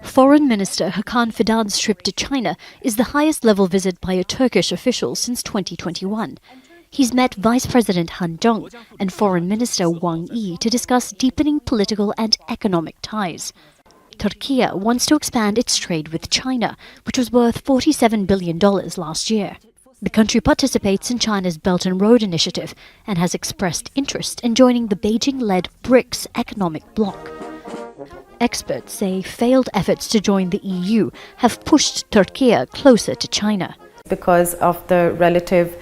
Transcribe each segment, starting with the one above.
Foreign Minister Hakan Fidan's trip to China is the highest-level visit by a Turkish official since 2021. He's met Vice President Han Zheng and Foreign Minister Wang Yi to discuss deepening political and economic ties. Turkey wants to expand its trade with China, which was worth $47 billion last year. The country participates in China's Belt and Road Initiative and has expressed interest in joining the Beijing-led BRICS economic bloc. Experts say failed efforts to join the EU have pushed Turkey closer to China. Because of the relative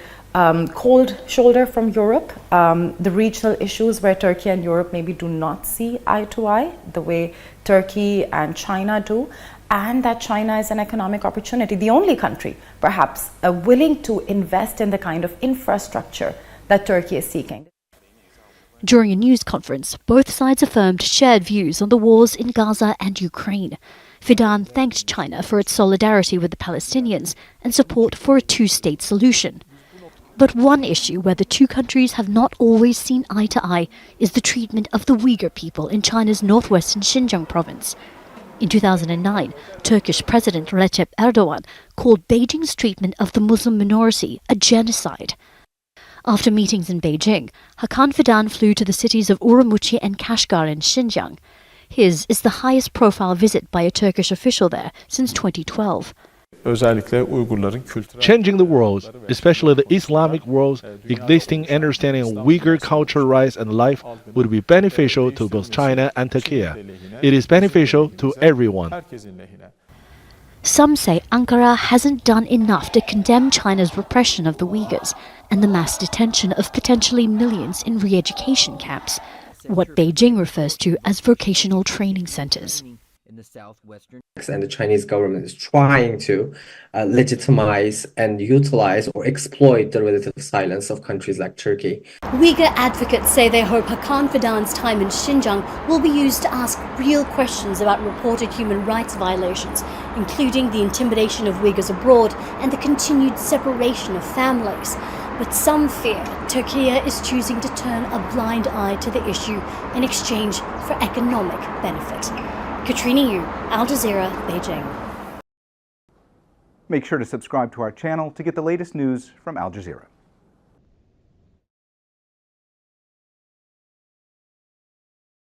cold shoulder from Europe, the regional issues where Turkey and Europe maybe do not see eye to eye, the way Turkey and China do, and that China is an economic opportunity, the only country perhaps willing to invest in the kind of infrastructure that Turkey is seeking. During a news conference, both sides affirmed shared views on the wars in Gaza and Ukraine. Fidan thanked China for its solidarity with the Palestinians and support for a two-state solution. But one issue where the two countries have not always seen eye to eye is the treatment of the Uighur people in China's northwestern Xinjiang province. In 2009, Turkish President Recep Erdogan called Beijing's treatment of the Muslim minority a genocide. After meetings in Beijing, Hakan Fidan flew to the cities of Urumqi and Kashgar in Xinjiang. His is the highest profile visit by a Turkish official there since 2012. Changing the world, especially the Islamic world's existing understanding of Uyghur culture, rights and life would be beneficial to both China and Turkey. It is beneficial to everyone. Some say Ankara hasn't done enough to condemn China's repression of the Uyghurs and the mass detention of potentially millions in re-education camps, what Beijing refers to as vocational training centers. And the Chinese government is trying to legitimize and utilize or exploit the relative silence of countries like Turkey. Uyghur advocates say they hope Hakan Fidan's time in Xinjiang will be used to ask real questions about reported human rights violations, including the intimidation of Uyghurs abroad and the continued separation of families. But some fear Turkey is choosing to turn a blind eye to the issue in exchange for economic benefit. Katrina, Al Jazeera, Beijing. Make sure to subscribe to our channel to get the latest news from Al Jazeera.